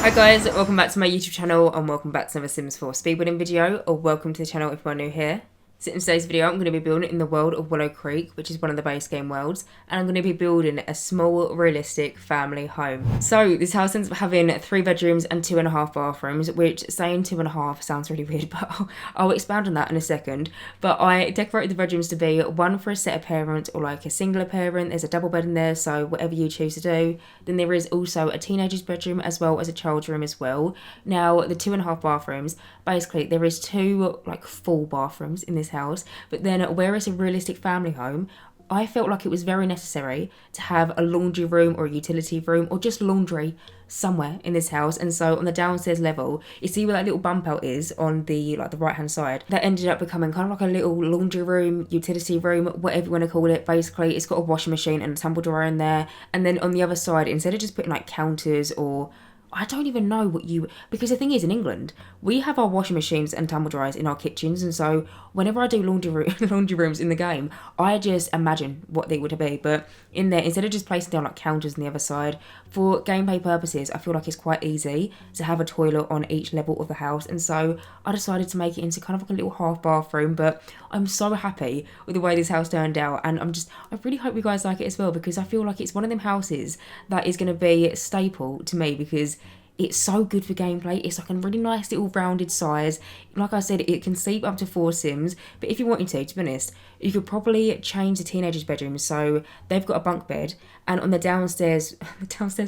Hi guys, welcome back to my YouTube channel and welcome back to another Sims 4 speedbuilding video, or welcome to the channel if you are new here. So in today's video I'm going to be building in the world of Willow Creek, which is one of the base game worlds, and I'm going to be building a small realistic family home. So this house ends up having 3 bedrooms and 2.5 bathrooms, which saying 2.5 sounds really weird, but I'll expand on that in a second. But I decorated the bedrooms to be one for a set of parents or like a singular parent. There's a double bed in there, so whatever you choose to do. Then there is also a teenager's bedroom as well as a child's room as well. Now the 2.5 bathrooms, basically there is 2 like full bathrooms in this house, but then where it's a realistic family home, I felt like it was very necessary to have a laundry room or a utility room or just laundry somewhere in this house. And so on the downstairs level, you see where that little bump out is on the like the right hand side, that ended up becoming kind of like a little laundry room, utility room, whatever you want to call it. Basically it's got a washing machine and a tumble dryer in there, and then on the other side, instead of just putting like counters or I don't even know what you... Because the thing is, in England, we have our washing machines and tumble dryers in our kitchens. And so whenever I do laundry rooms in the game, I just imagine what they would be. But in there, instead of just placing down like counters on the other side, for gameplay purposes, I feel like it's quite easy to have a toilet on each level of the house. And so I decided to make it into kind of like a little half bathroom. But I'm so happy with the way this house turned out. And I really hope you guys like it as well, because I feel like it's one of them houses that is going to be a staple to me, because it's so good for gameplay. It's like a really nice little rounded size. Like I said, it can sleep up to 4 Sims. But if you wanted to be honest, you could probably change the teenager's bedroom so they've got a bunk bed, and on the downstairs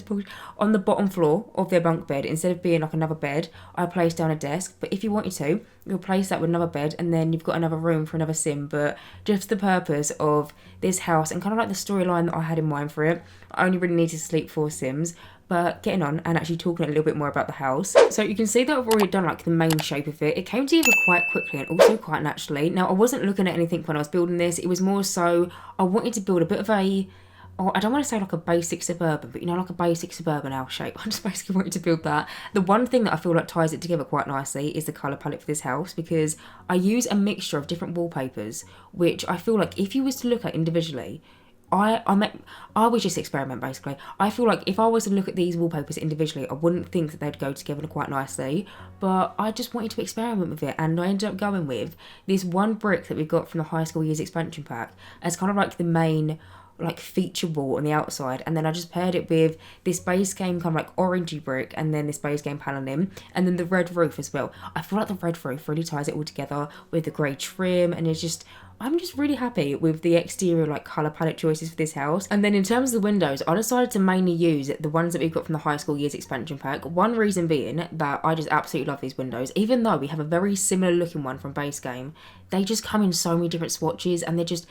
portion, on the bottom floor of their bunk bed, instead of being like another bed, I placed down a desk. But if you wanted to, you replace that with another bed, and then you've got another room for another Sim. But just for the purpose of this house and kind of like the storyline that I had in mind for it, I only really need to sleep 4 Sims. But getting on and actually talking a little bit more about the house. So you can see that I've already done like the main shape of it. It came together quite quickly and also quite naturally. Now I wasn't looking at anything when I was building this. It was more so I wanted to build a bit of a, I don't want to say like a basic suburban, but you know, like a basic suburban house shape. I just basically wanted to build that. The one thing that I feel like ties it together quite nicely is the colour palette for this house, because I use a mixture of different wallpapers, which I feel like if you was to look at individually, I was just experiment basically. I feel like if I was to look at these wallpapers individually, I wouldn't think that they'd go together quite nicely. But I just wanted to experiment with it, and I ended up going with this one brick that we got from the high school years expansion pack as kind of like the main like feature wall on the outside, and then I just paired it with this base game kind of like orangey brick, and then this base game paneling, and then the red roof as well. I feel like the red roof really ties it all together with the grey trim, and I'm just really happy with the exterior like colour palette choices for this house. And then in terms of the windows, I decided to mainly use the ones that we've got from the high school years expansion pack. One reason being that I just absolutely love these windows. Even though we have a very similar looking one from base game, they just come in so many different swatches, and they're just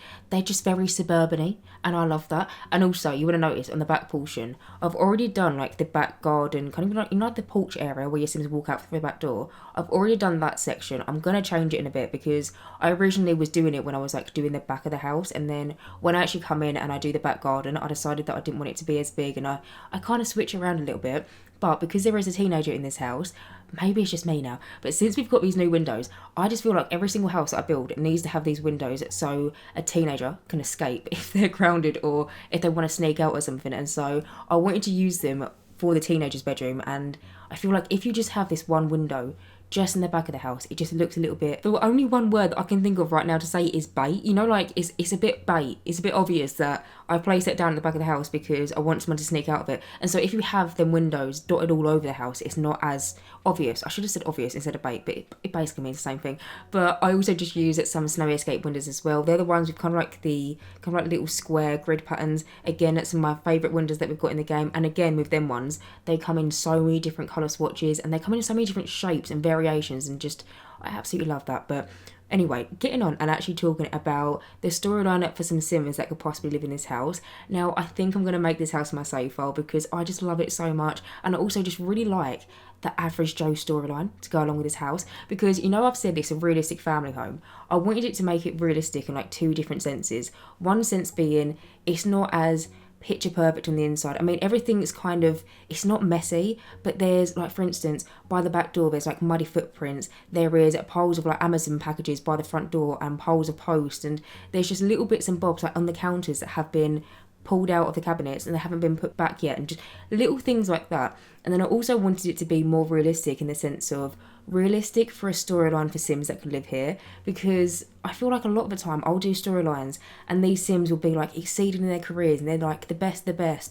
very suburban-y, and I love that. And also you would have noticed on the back portion, I've already done like the back garden, kind of like, you know, the porch area where your Sims walk out through the back door. I've already done that section. I'm gonna change it in a bit, because I originally was doing it when I was like doing the back of the house, and then when I actually come in and I do the back garden, I decided that I didn't want it to be as big, and I kind of switch around a little bit. But because there is a teenager in this house, maybe it's just me now, but since we've got these new windows, I just feel like every single house that I build needs to have these windows so a teenager can escape if they're grounded or if they want to sneak out or something. And so I wanted to use them for the teenager's bedroom, and I feel like if you just have this one window just in the back of the house, it just looks a little bit... The only one word that I can think of right now to say is bait. You know, like it's a bit bait. It's a bit obvious that I placed it down at the back of the house because I want someone to sneak out of it. And so if you have them windows dotted all over the house, it's not as obvious. I should have said obvious instead of bait, but it basically means the same thing. But I also just use some snowy escape windows as well. They're the ones with kind of like little square grid patterns. Again, that's some of my favourite windows that we've got in the game. And again, with them ones, they come in so many different colour swatches, and they come in so many different shapes and variations, and just I absolutely love that. But anyway, getting on and actually talking about the storyline for some Sims that could possibly live in this house. Now I think I'm going to make this house my save file, because I just love it so much, and I also just really like the average Joe storyline to go along with this house, because you know I've said it's a realistic family home. I wanted it to make it realistic in like 2 different senses. One sense being it's not as picture perfect on the inside. I mean, everything's kind of, it's not messy, but there's like, for instance, by the back door there's like muddy footprints, there is piles of like Amazon packages by the front door and piles of post, and there's just little bits and bobs like on the counters that have been pulled out of the cabinets and they haven't been put back yet, and just little things like that. And then I also wanted it to be more realistic in the sense of realistic for a storyline for Sims that can live here, because I feel like a lot of the time I'll do storylines and these Sims will be like exceeding in their careers and they're like the best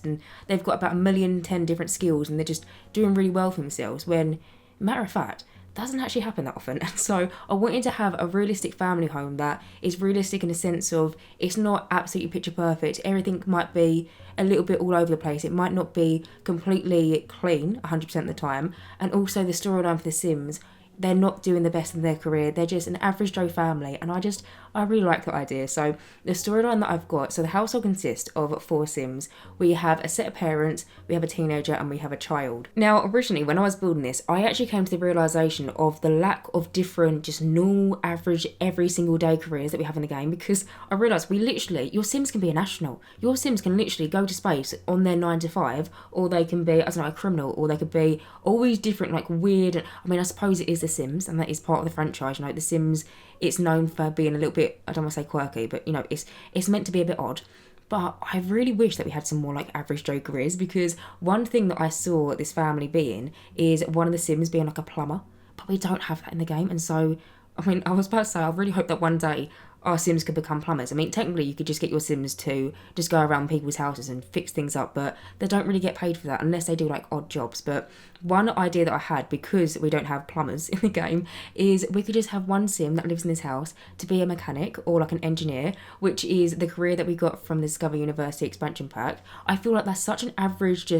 and they've got about 1,010,000 different skills and they're just doing really well for themselves, when matter of fact doesn't actually happen that often. And so I wanted to have a realistic family home that is realistic in the sense of it's not absolutely picture perfect. Everything might be a little bit all over the place. It might not be completely clean 100% of the time. And also the storyline for the Sims, they're not doing the best in their career. They're just an average Joe family. And I really like that idea. So the storyline that I've got, so the household consists of 4 Sims. We have a set of parents, we have a teenager, and we have a child. Now, originally, when I was building this, I actually came to the realisation of the lack of different, just normal, average, every single day careers that we have in the game, because I realised your Sims can be an astronaut. Your Sims can literally go to space on their 9 to 5, or they can be, I don't know, a criminal, or they could be all these different, like, weird, I mean, I suppose it is The Sims, and that is part of the franchise. You know, The Sims, it's known for being a little bit, I don't want to say quirky, but, you know, it's meant to be a bit odd. But I really wish that we had some more like average Joe careers, because one thing that I saw this family being is one of the Sims being like a plumber, but we don't have that in the game. And so, I mean, I was about to say, I really hope that one day our Sims could become plumbers. I mean, technically you could just get your Sims to just go around people's houses and fix things up, but they don't really get paid for that unless they do like odd jobs. But one idea that I had, because we don't have plumbers in the game, is we could just have one Sim that lives in this house to be a mechanic or like an engineer, which is the career that we got from the Discover University expansion pack. I feel like that's such an average,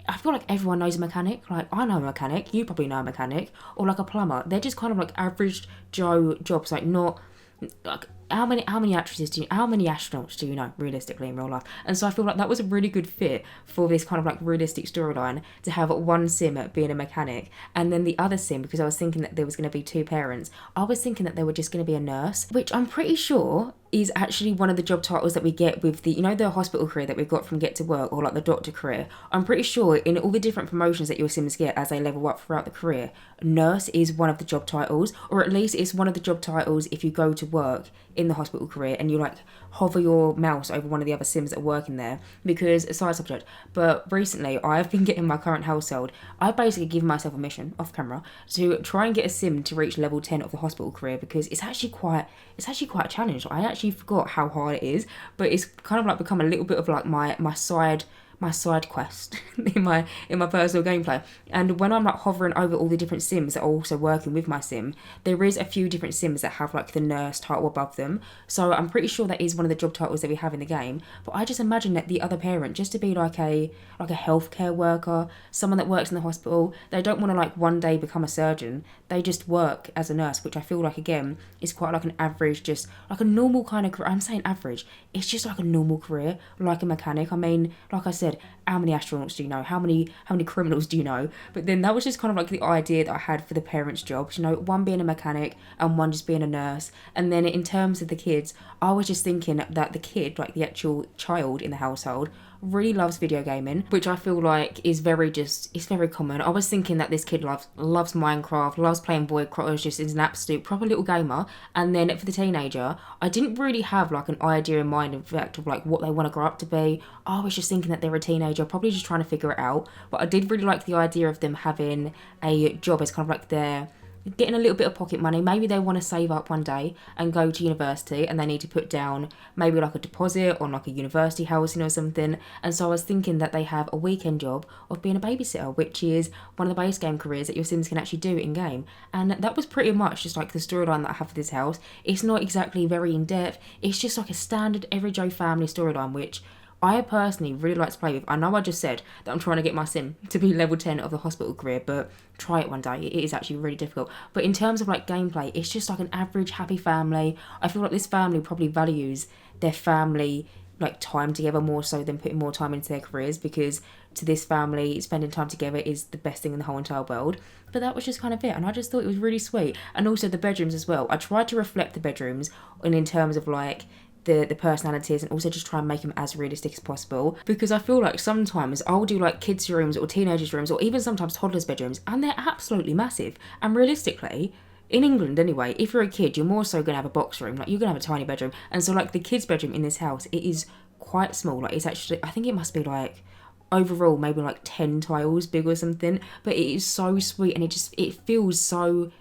I feel like everyone knows a mechanic. Like, I know a mechanic, you probably know a mechanic, or like a plumber. They're just kind of like average Joe jobs, like not like how many astronauts do you know realistically in real life? And so I feel like that was a really good fit for this kind of like realistic storyline, to have one Sim being a mechanic and then the other Sim, because I was thinking that there was going to be 2 parents, I was thinking that they were just going to be a nurse, which I'm pretty sure is actually one of the job titles that we get with the, you know, the hospital career that we got from Get to Work, or like the doctor career. I'm pretty sure in all the different promotions that your Sims get as they level up throughout the career, nurse is one of the job titles, or at least it's one of the job titles if you go to work in the hospital career and you like hover your mouse over one of the other Sims that work in there. Because, side subject, but recently I've been getting my current household, I basically given myself a mission off camera to try and get a Sim to reach level 10 of the hospital career, because it's actually quite a challenge. I actually forgot how hard it is, but it's kind of like become a little bit of like my side quest in my personal gameplay. And when I'm like hovering over all the different Sims that are also working with my Sim, there is a few different Sims that have like the nurse title above them. So I'm pretty sure that is one of the job titles that we have in the game. But I just imagine that the other parent just to be like a healthcare worker, someone that works in the hospital. They don't want to like one day become a surgeon. They just work as a nurse, which I feel like again is quite like an average, just like a normal kind of career. I'm saying average. It's just like a normal career, like a mechanic. I mean, like I said, how many astronauts do you know? How many criminals do you know? But then that was just kind of like the idea that I had for the parents' jobs, you know, one being a mechanic and one just being a nurse. And then in terms of the kids, I was just thinking that the kid, like the actual child in the household, really loves video gaming, which I feel like is it's very common. I was thinking that this kid loves Minecraft, loves playing Void Crotters, just is an absolute proper little gamer. And then for the teenager, I didn't really have like an idea in mind, in fact, of like what they want to grow up to be. I was just thinking that they're a teenager, probably just trying to figure it out. But I did really like the idea of them having a job as kind of like their getting a little bit of pocket money. Maybe they want to save up one day and go to university and they need to put down maybe like a deposit on like a university housing or something. And so I was thinking that they have a weekend job of being a babysitter, which is one of the base game careers that your Sims can actually do in game. And that was pretty much just like the storyline that I have for this house. It's not exactly very in depth. It's just like a standard every Joe family storyline, which I personally really like to play with. I know I just said that I'm trying to get my Sim to be level 10 of the hospital career, but try it one day. It is actually really difficult. But in terms of like gameplay, it's just like an average happy family. I feel like this family probably values their family like time together more so than putting more time into their careers, because to this family, spending time together is the best thing in the whole entire world. But that was just kind of it, and I just thought it was really sweet. And also the bedrooms as well. I tried to reflect the bedrooms and in terms of like the personalities, and also just try and make them as realistic as possible, because I feel like sometimes I'll do like kids' rooms or teenagers' rooms or even sometimes toddlers' bedrooms, and they're absolutely massive. And realistically, in England anyway, if you're a kid, you're more so going to have a box room, like you're going to have a tiny bedroom. And so like the kids' bedroom in this house, it is quite small. Like, it's actually, I think it must be like overall maybe like 10 tiles big or something, but it is so sweet, and it feels so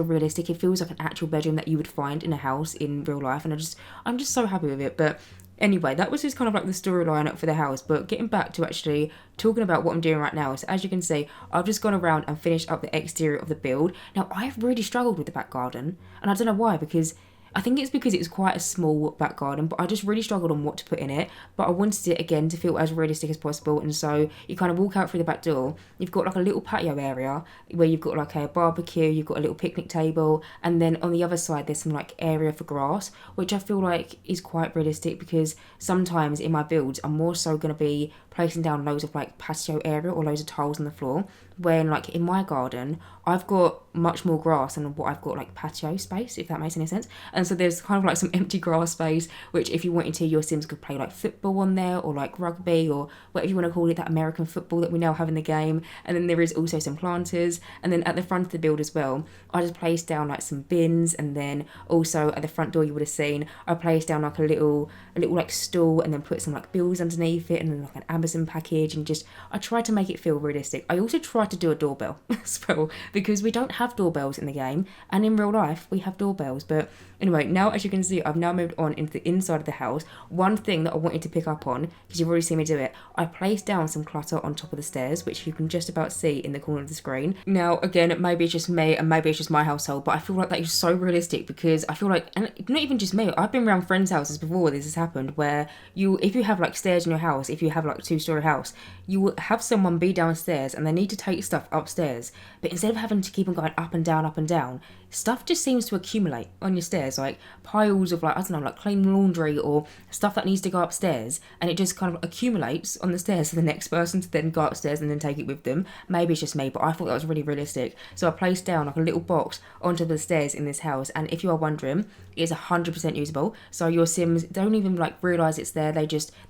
realistic. It feels like an actual bedroom that you would find in a house in real life, and I'm just so happy with it. But anyway, that was just kind of like the storyline for the house. But getting back to actually talking about what I'm doing right now, so as you can see, I've just gone around and finished up the exterior of the build. Now, I've really struggled with the back garden, and I don't know why, because I think it's because it was quite a small back garden, but I just really struggled on what to put in it. But I wanted it, again, to feel as realistic as possible. And so you kind of walk out through the back door. You've got like a little patio area where you've got like a barbecue, you've got a little picnic table. And then on the other side, there's some like area for grass, which I feel like is quite realistic, because sometimes in my builds, I'm more so going to be placing down loads of like patio area or loads of tiles on the floor, when like in my garden I've got much more grass than what I've got like patio space, if that makes any sense. And so there's kind of like some empty grass space, which if you wanted to, your Sims could play like football on there, or like rugby, or whatever you want to call it, that American football that we now have in the game. And then there is also some planters, and then at the front of the build as well, I just placed down like some bins. And then also at the front door, you would have seen I placed down like a little like stool, and then put some like bills underneath it, and then like an Amazon package, and just I tried to make it feel realistic. I also tried to do a doorbell as well, because we don't have doorbells in the game, and in real life we have doorbells. But anyway, now as you can see, I've now moved on into the inside of the house. One thing that I wanted to pick up on, because you've already seen me do it, I placed down some clutter on top of the stairs, which you can just about see in the corner of the screen. Now again, maybe it's just me and maybe it's just my household, but I feel like that is so realistic, because I feel like, and not even just me, I've been around friends' houses before this has happened, where if you have like stairs in your house, if you have like a 2-story house, you will have someone be downstairs and they need to take stuff upstairs, but instead of having to keep on going up and down, stuff just seems to accumulate on your stairs, like piles of like, I don't know, like clean laundry or stuff that needs to go upstairs, and it just kind of accumulates on the stairs for the next person to then go upstairs and then take it with them. Maybe it's just me, but I thought that was really realistic. So I placed down like a little box onto the stairs in this house, and if you are wondering, it's 100% usable. So your Sims don't even like realise it's there. They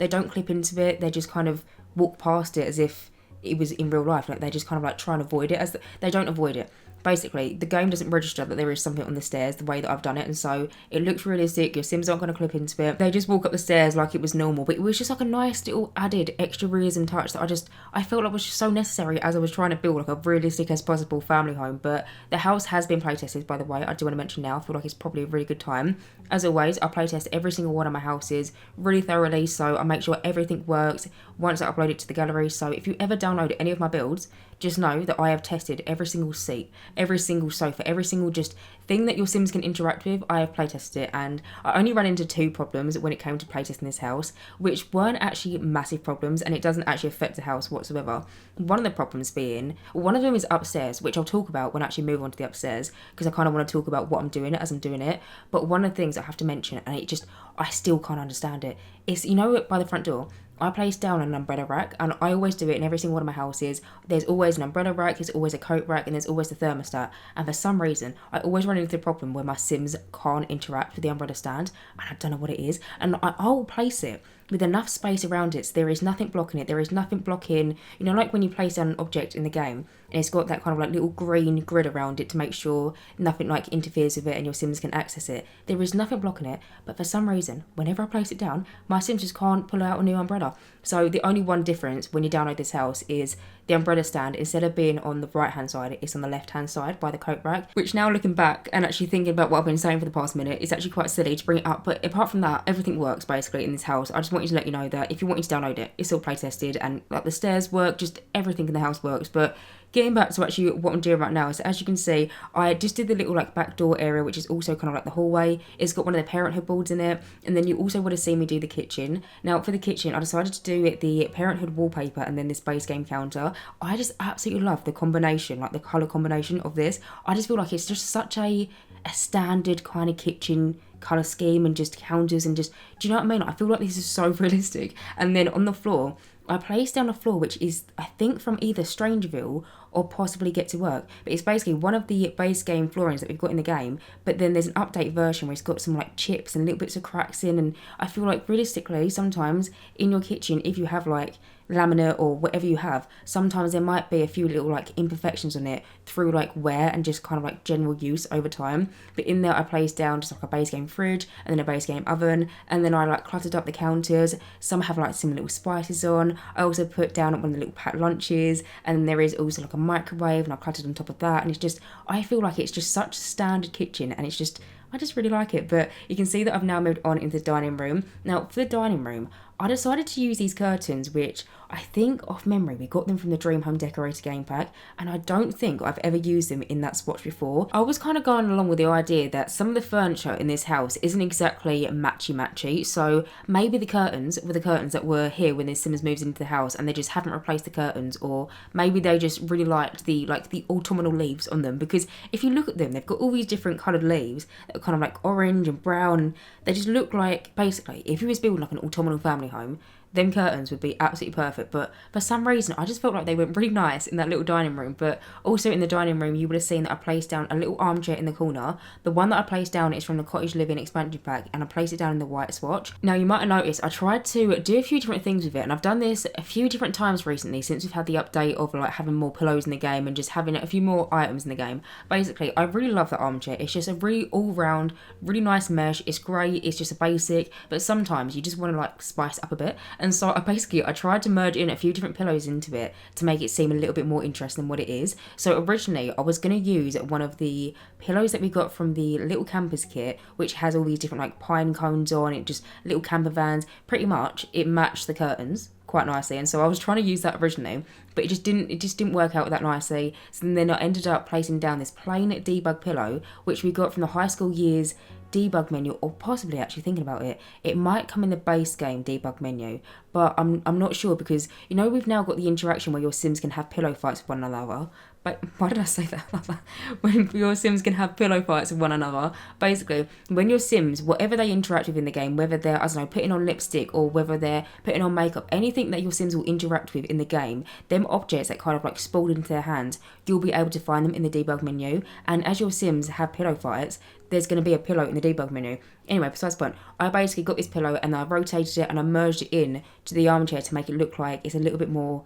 don't clip into it. They just kind of walk past it as if it was in real life. Like they just kind of like try and avoid it, they don't avoid it. Basically, the game doesn't register that there is something on the stairs the way that I've done it, and so it looks realistic. Your Sims aren't going to clip into it. They just walk up the stairs like it was normal, but it was just like a nice little added extra realism touch that I felt like was just so necessary as I was trying to build like a realistic as possible family home. But the house has been playtested, by the way. I do want to mention now, I feel like it's probably a really good time. As always, I playtest every single one of my houses really thoroughly, so I make sure everything works once I upload it to the gallery. So if you ever download any of my builds, just know that I have tested every single seat, every single sofa, every single just thing that your Sims can interact with. I have playtested it, and I only ran into 2 problems when it came to playtesting this house, which weren't actually massive problems, and it doesn't actually affect the house whatsoever. One of the problems being, one of them is upstairs, which I'll talk about when I actually move on to the upstairs, because I kind of want to talk about what I'm doing as I'm doing it. But one of the things I have to mention, and I still can't understand it, is, you know, by the front door, I place down an umbrella rack, and I always do it in every single one of my houses. There's always an umbrella rack, there's always a coat rack, and there's always the thermostat. And for some reason, I always run into the problem where my Sims can't interact with the umbrella stand, and I don't know what it is. And I'll place it with enough space around it so there is nothing blocking it. There is nothing blocking, you know, like when you place down an object in the game and it's got that kind of like little green grid around it to make sure nothing like interferes with it and your Sims can access it. There is nothing blocking it, but for some reason, whenever I place it down, my Sims just can't pull out a new umbrella. So the only one difference when you download this house is the umbrella stand, instead of being on the right hand side, it's on the left hand side by the coat rack, which now looking back and actually thinking about what I've been saying for the past minute, it's actually quite silly to bring it up. But apart from that, everything works basically in this house. I just want you to let you know that if you want you to download it, it's all play tested, and like the stairs work, just everything in the house works. But getting back to actually what I'm doing right now, so as you can see, I just did the little like back door area, which is also kind of like the hallway. It's got one of the Parenthood boards in it, and then you also would have seen me do the kitchen. Now for the kitchen, I decided to do it the Parenthood wallpaper and then this base game counter. I just absolutely love the combination, like the colour combination of this. I just feel like it's just such a standard kind of kitchen colour scheme and just counters and just, do you know what I mean? I feel like this is so realistic. And then on the floor, I placed down a floor which is, I think, from either StrangerVille or possibly Get to Work. But it's basically one of the base game floorings that we've got in the game. But then there's an update version where it's got some like chips and little bits of cracks in. And I feel like realistically, sometimes in your kitchen, if you have like laminate or whatever you have, sometimes there might be a few little like imperfections on it through like wear and just kind of like general use over time. But in there I placed down just like a base game fridge and then a base game oven, and then I like cluttered up the counters. Some have like some little spices on. I also put down one of the little packed lunches, and there is also like a microwave, and I cluttered on top of that. And it's just, I feel like it's just such a standard kitchen, and it's just, I just really like it. But you can see that I've now moved on into the dining room. Now for the dining room, I decided to use these curtains, which I think off memory we got them from the Dream Home Decorator game pack, and I don't think I've ever used them in that swatch before. I was kind of going along with the idea that some of the furniture in this house isn't exactly matchy, so maybe the curtains were the curtains that were here when the Sims moved into the house and they just haven't replaced the curtains, or maybe they just really liked the autumnal leaves on them, because if you look at them, they've got all these different coloured leaves that are kind of like orange and brown, and they just look like, basically, if you was building like an autumnal family home, them curtains would be absolutely perfect. But for some reason I just felt like they went really nice in that little dining room. But also in the dining room you would have seen that I placed down a little armchair in the corner. The one that I placed down is from the Cottage Living expansion pack, and I placed it down in the white swatch. Now you might have noticed I tried to do a few different things with it, and I've done this a few different times recently since we've had the update of like having more pillows in the game and just having a few more items in the game. Basically I really love that armchair. It's just a really all round really nice mesh. It's great, it's just a basic, but sometimes you just want to like spice up a bit. And so I tried to merge in a few different pillows into it to make it seem a little bit more interesting than what it is. So originally I was going to use one of the pillows that we got from the little campers kit, which has all these different like pine cones on it, just little camper vans. Pretty much it matched the curtains quite nicely, and so I was trying to use that originally, but it just didn't work out that nicely. So then I ended up placing down this plain debug pillow, which we got from the high school years debug menu, or possibly, actually thinking about it, it might come in the base game debug menu, but I'm not sure, because you know we've now got the interaction where your Sims can have pillow fights with one another. But why did I say that? When your Sims can have pillow fights with one another. Basically, when your Sims, whatever they interact with in the game, whether they're, I don't know, putting on lipstick or whether they're putting on makeup, anything that your Sims will interact with in the game, them objects that kind of like spawn into their hands, you'll be able to find them in the debug menu. And as your Sims have pillow fights, there's going to be a pillow in the debug menu. Anyway, besides the point, I basically got this pillow and I rotated it and I merged it in to the armchair to make it look like it's a little bit more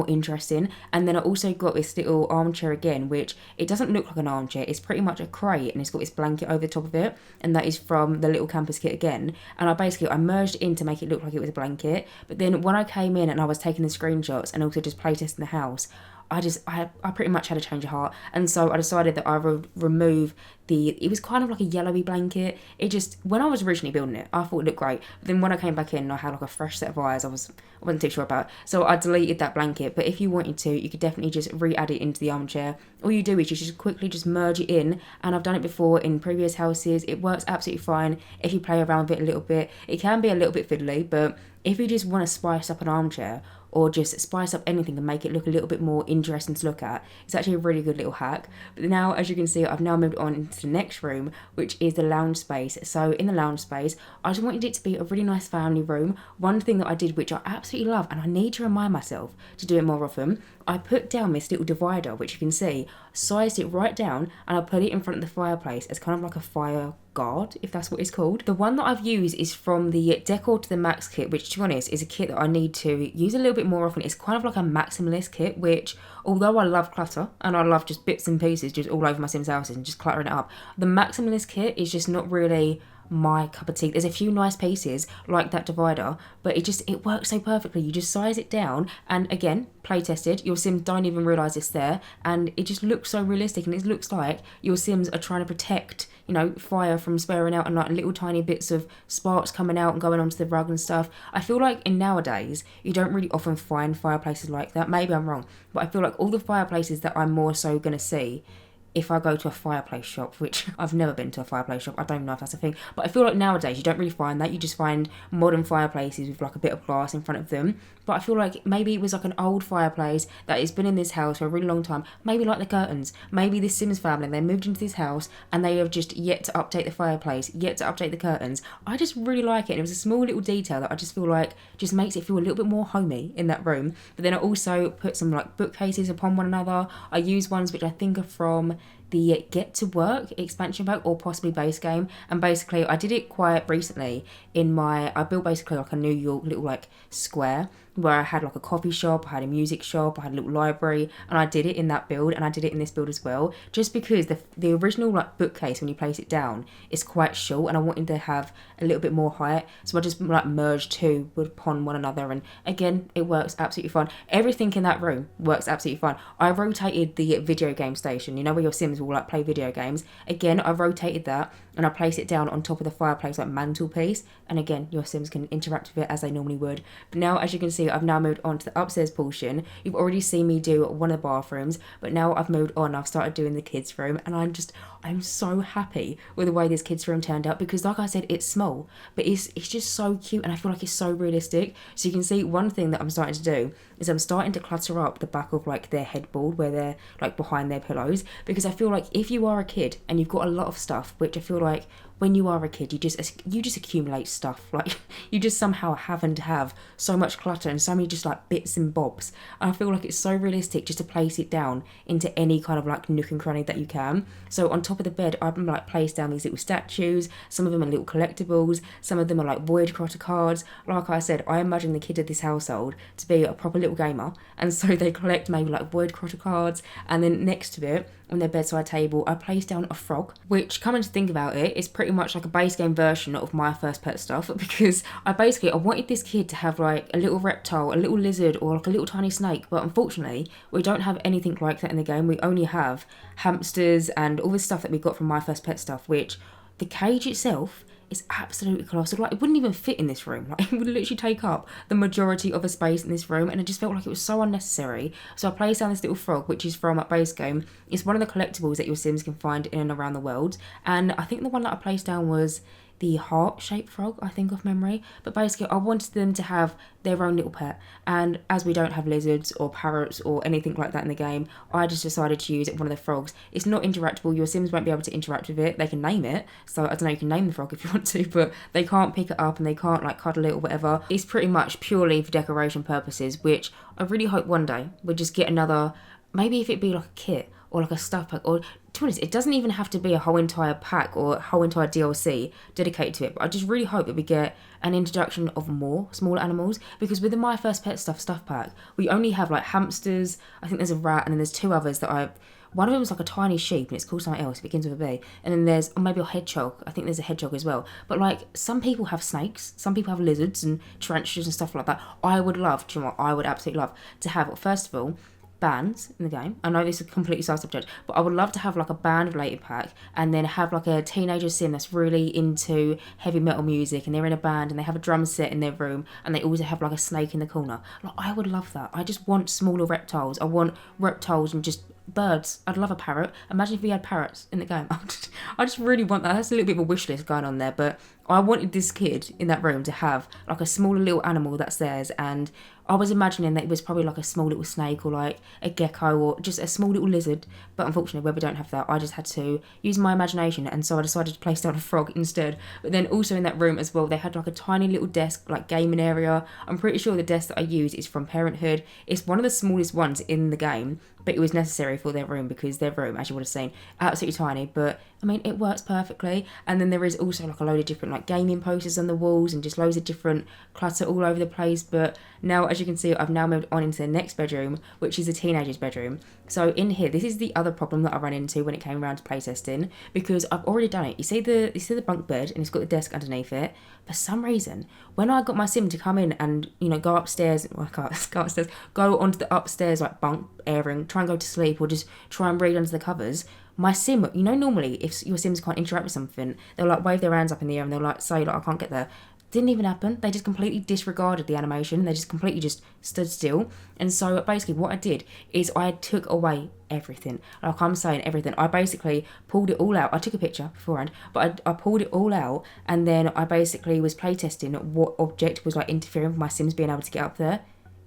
interesting. And then I also got this little armchair again, which it doesn't look like an armchair, it's pretty much a crate, and it's got this blanket over the top of it, and that is from the little campers kit again. And I merged it in to make it look like it was a blanket. But then when I came in and I was taking the screenshots and also just playtesting the house, I pretty much had a change of heart, and so I decided that I would remove it was kind of like a yellowy blanket. It just, when I was originally building it, I thought it looked great, but then when I came back in and I had like a fresh set of eyes, I wasn't too sure about it. So I deleted that blanket. But if you wanted to, you could definitely just re-add it into the armchair. All you do is you just quickly just merge it in, and I've done it before in previous houses. It works absolutely fine if you play around with it a little bit. It can be a little bit fiddly, but if you just want to spice up an armchair, or just spice up anything and make it look a little bit more interesting to look at, it's actually a really good little hack. But now, as you can see, I've now moved on into the next room, which is the lounge space. So in the lounge space, I just wanted it to be a really nice family room. One thing that I did, which I absolutely love, and I need to remind myself to do it more often, I put down this little divider, which you can see, sized it right down, and I put it in front of the fireplace as kind of like a fire guard, if that's what it's called. The one that I've used is from the Decor to the Max kit, which to be honest is a kit that I need to use a little bit more often. It's kind of like a maximalist kit, which although I love clutter and I love just bits and pieces just all over my Sims houses and just cluttering it up, the maximalist kit is just not really my cup of tea. There's a few nice pieces like that divider, but it works so perfectly. You just size it down, and again, play tested, your Sims don't even realise it's there, and it just looks so realistic, and it looks like your Sims are trying to protect, fire from sparing out and like little tiny bits of sparks coming out and going onto the rug and stuff. I feel like in nowadays you don't really often find fireplaces like that. Maybe I'm wrong, but I feel like all the fireplaces that I'm more so going to see if I go to a fireplace shop, which I've never been to a fireplace shop, I don't know if that's a thing, but I feel like nowadays you don't really find that. You just find modern fireplaces with like a bit of glass in front of them. But I feel like maybe it was like an old fireplace that has been in this house for a really long time, maybe like the curtains. Maybe this Sims family, they moved into this house and they have just yet to update the fireplace, yet to update the curtains. I just really like it, and it was a small little detail that I just feel like just makes it feel a little bit more homey in that room. But then I also put some like bookcases upon one another. I use ones which I think are from the Get to Work expansion pack, or possibly base game. And basically I did it quite recently I built basically like a New York little like square where I had like a coffee shop, I had a music shop, I had a little library, and I did it in that build, and I did it in this build as well, just because the original like bookcase, when you place it down, is quite short, and I wanted to have a little bit more height, so I just like merged two upon one another, and again, it works absolutely fine. Everything in that room works absolutely fine. I rotated the video game station, you know, where your Sims will like play video games. Again, I rotated that, and I placed it down on top of the fireplace like mantelpiece, and again, your Sims can interact with it as they normally would. But now, as you can see, I've now moved on to the upstairs portion. You've already seen me do one of the bathrooms, but now I've moved on. I've started doing the kids' room, and I'm so happy with the way this kids' room turned out, because like I said, it's small, but it's just so cute, and I feel like it's so realistic. So you can see one thing that I'm starting to do is I'm starting to clutter up the back of like their headboard where they're like behind their pillows, because I feel like if you are a kid and you've got a lot of stuff, which I feel like when you are a kid, you just accumulate stuff. Like, you just somehow happen to have so much clutter and so many just like bits and bobs. And I feel like it's so realistic just to place it down into any kind of like nook and cranny that you can. So on top of the bed, I've like placed down these little statues. Some of them are little collectibles. Some of them are like void crotter cards. Like I said, I imagine the kid of this household to be a proper little gamer, and so they collect maybe like void crotter cards. And then next to it, on their bedside table, I placed down a frog, which, coming to think about it, is pretty much like a base game version of My First Pet Stuff, because I wanted this kid to have like a little reptile, a little lizard, or like a little tiny snake, but unfortunately we don't have anything like that in the game. We only have hamsters and all this stuff that we got from My First Pet Stuff, which the cage itself is absolutely colossal. Like, it wouldn't even fit in this room. Like, it would literally take up the majority of a space in this room, and it just felt like it was so unnecessary. So I placed down this little frog, which is from a base game. It's one of the collectibles that your Sims can find in and around the world, and I think the one that I placed down was the heart-shaped frog, I think, off memory. But basically, I wanted them to have their own little pet, and as we don't have lizards or parrots or anything like that in the game, I just decided to use one of the frogs. It's not interactable. Your Sims won't be able to interact with it. They can name it, so I don't know, you can name the frog if you want to, but they can't pick it up and they can't like cuddle it or whatever. It's pretty much purely for decoration purposes, which I really hope one day we'll just get another, maybe if it be like a kit or like a stuff pack, or to be honest, it doesn't even have to be a whole entire pack or a whole entire DLC dedicated to it, but I just really hope that we get an introduction of more smaller animals, because with the My First Pet stuff pack, we only have like hamsters, I think there's a rat, and then there's two others one of them is like a tiny sheep and it's called something else, it begins with a B, and then there's maybe a hedgehog, I think there's a hedgehog as well. But like, some people have snakes, some people have lizards and tarantulas and stuff like that. I would absolutely love to have, first of all, bands in the game. I know this is a completely side subject, but I would love to have like a band related pack, and then have like a teenager sim that's really into heavy metal music, and they're in a band and they have a drum set in their room, and they also have like a snake in the corner. Like, I would love that. I just want smaller reptiles. I want reptiles and just birds. I'd love a parrot. Imagine if we had parrots in the game. I just really want that. That's a little bit of a wish list going on there, but I wanted this kid in that room to have like a smaller little animal that's theirs, and I was imagining that it was probably like a small little snake or like a gecko or just a small little lizard, but unfortunately where we don't have that, I just had to use my imagination, and so I decided to place down a frog instead. But then also in that room as well, they had like a tiny little desk, like gaming area. I'm pretty sure the desk that I use is from Parenthood. It's one of the smallest ones in the game, but it was necessary for their room, because their room, as you would have seen, absolutely tiny, but I mean, it works perfectly. And then there is also like a load of different like gaming posters on the walls and just loads of different clutter all over the place. But now, as you can see, I've now moved on into the next bedroom, which is a teenager's bedroom. So in here, this is the other problem that I ran into when it came around to playtesting, because I've already done it. You see the bunk bed, and it's got the desk underneath it. For some reason, when I got my sim to come in and, you know, go upstairs, well, I can't go upstairs, go onto the upstairs like bunk area, try and go to sleep or just try and read under the covers, my sim, you know, normally if your Sims can't interact with something, they'll like wave their hands up in the air and they'll like say like, I can't get there. Didn't even happen. They just completely disregarded the animation. They just completely just stood still. And so basically what I did is I took away everything. Like, I'm saying everything. I basically pulled it all out. I took a picture beforehand, but I pulled it all out, and then I basically was playtesting what object was like interfering with my Sims being able to get up there.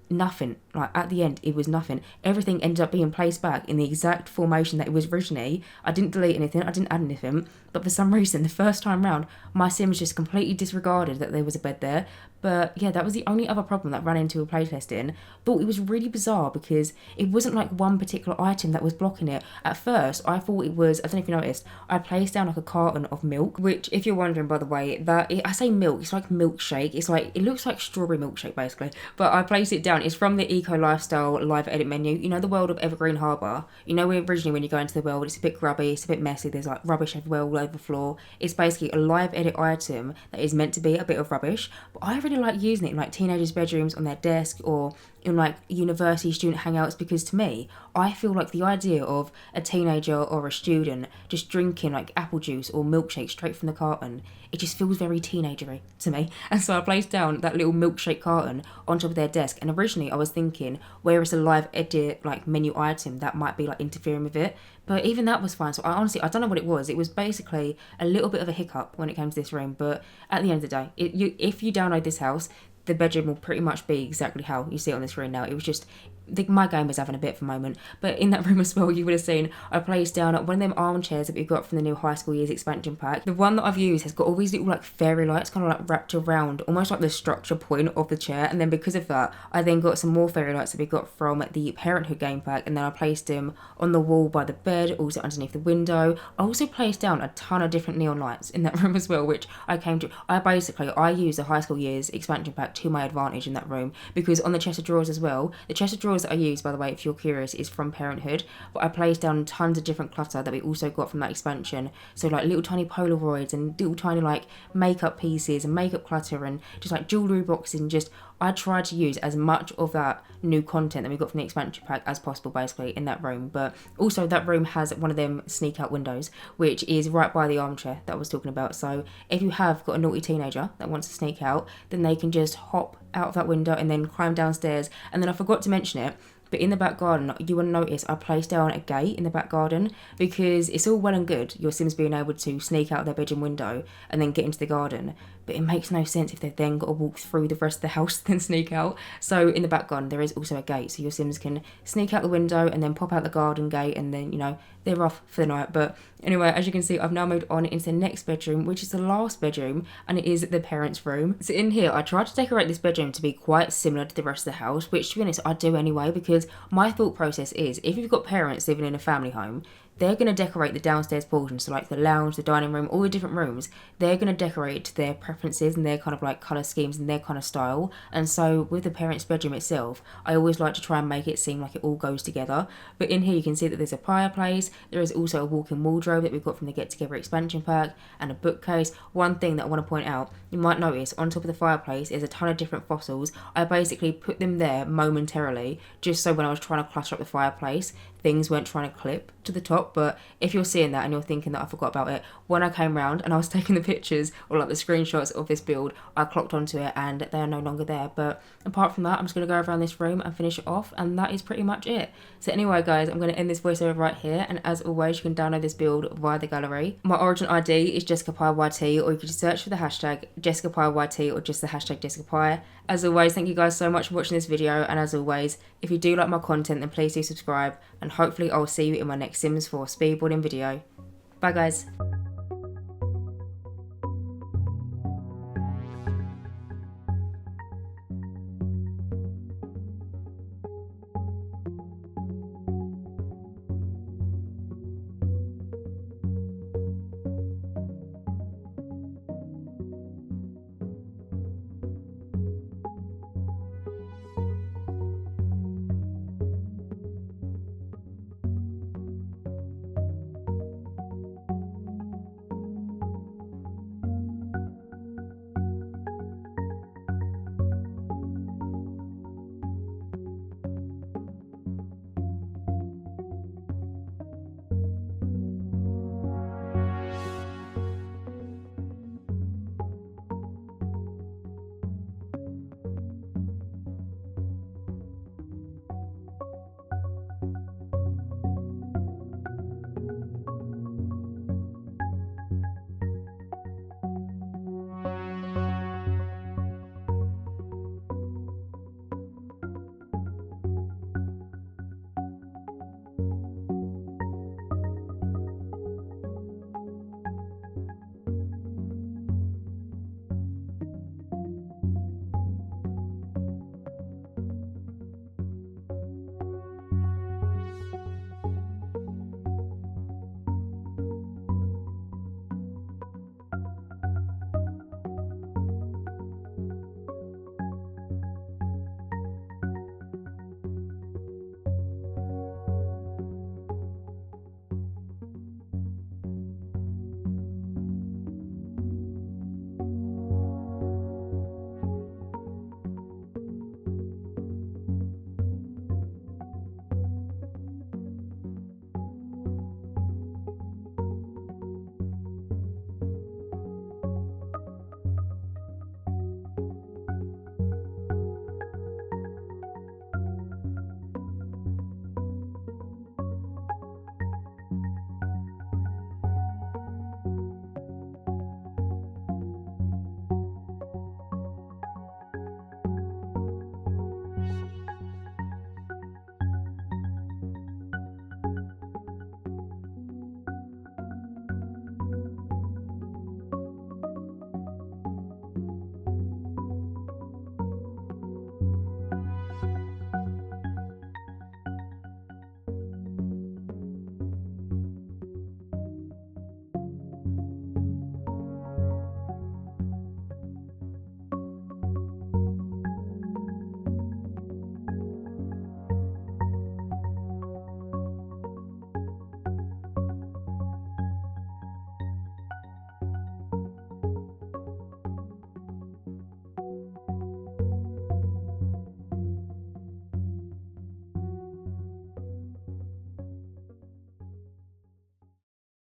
Nothing. Like, at the end, it was nothing. Everything ended up being placed back in the exact formation that it was originally. I didn't delete anything, I didn't add anything, but for some reason, the first time round, my Sims just completely disregarded that there was a bed there. But yeah, that was the only other problem that ran into a playtesting. But it was really bizarre because it wasn't like one particular item that was blocking it. At first, I thought it was, I don't know if you noticed, I placed down like a carton of milk, which if you're wondering, by the way, I say milk, it's like milkshake. It's like, it looks like strawberry milkshake basically. But I placed it down. It's from the Eco Lifestyle live edit menu. You know the world of Evergreen Harbour? You know originally when you go into the world, it's a bit grubby, it's a bit messy, there's like rubbish everywhere all over the floor. It's basically a live edit item that is meant to be a bit of rubbish. But I really like using it in like teenagers' bedrooms, on their desk, or in like university student hangouts, because to me, I feel like the idea of a teenager or a student just drinking like apple juice or milkshake straight from the carton, it just feels very teenagery to me. And so I placed down that little milkshake carton on top of their desk, and originally I was thinking, where is a live edit like menu item that might be like interfering with it? But even that was fine. So I don't know what it was. It was basically a little bit of a hiccup when it came to this room. But at the end of the day, if you download this house, the bedroom will pretty much be exactly how you see it on the screen now. It was just, my game was having a bit of a moment. But in that room as well, you would have seen I placed down one of them armchairs that we got from the new high school years expansion pack. The one that I've used has got all these little like fairy lights kind of like wrapped around, almost like the structure point of the chair. And then because of that, I then got some more fairy lights that we got from the Parenthood game pack. And then I placed them on the wall by the bed, also underneath the window. I also placed down a ton of different neon lights in that room as well, which I used the high school years expansion pack to my advantage in that room, because on the chest of drawers as well, the chest of drawers that I use, by the way, if you're curious, is from Parenthood, but I placed down tons of different clutter that we also got from that expansion. So like little tiny Polaroids and little tiny like makeup pieces and makeup clutter and just like jewellery boxes, and just I tried to use as much of that new content that we got from the expansion pack as possible basically in that room. But also that room has one of them sneak out windows, which is right by the armchair that I was talking about. So if you have got a naughty teenager that wants to sneak out, then they can just hop out of that window and then climb downstairs. And then I forgot to mention it, but in the back garden, you will notice I placed down a gate in the back garden, because it's all well and good your Sims being able to sneak out their bedroom window and then get into the garden, but it makes no sense if they've then got to walk through the rest of the house then sneak out. So in the back garden there is also a gate, so your Sims can sneak out the window and then pop out the garden gate, and then, you know, they're off for the night. But anyway, as you can see, I've now moved on into the next bedroom, which is the last bedroom, and it is the parents' room. So in here, I tried to decorate this bedroom to be quite similar to the rest of the house, which to be honest, I do anyway, because my thought process is, if you've got parents living in a family home, they're going to decorate the downstairs portion, so like the lounge, the dining room, all the different rooms, they're going to decorate to their preferences and their kind of like colour schemes and their kind of style. And so with the parents' bedroom itself, I always like to try and make it seem like it all goes together. But in here you can see that there's a fireplace, there is also a walk-in wardrobe that we got from the Get Together expansion pack, and a bookcase. One thing that I want to point out, you might notice on top of the fireplace there's a ton of different fossils. I basically put them there momentarily just so when I was trying to clutter up the fireplace, things weren't trying to clip to the top. But if you're seeing that and you're thinking that I forgot about it, when I came round and I was taking the pictures or like the screenshots of this build, I clocked onto it and they are no longer there. But apart from that, I'm just going to go around this room and finish it off, and that is pretty much it. So anyway guys, I'm going to end this voiceover right here, and as always you can download this build via the gallery. My origin ID is JessicapieYT, or you can just search for the hashtag JessicapieYT or just the hashtag Jessicapie. As always, thank you guys so much for watching this video, and as always, if you do like my content then please do subscribe, and hopefully I'll see you in my next Sims 4 speedboarding video. Bye guys.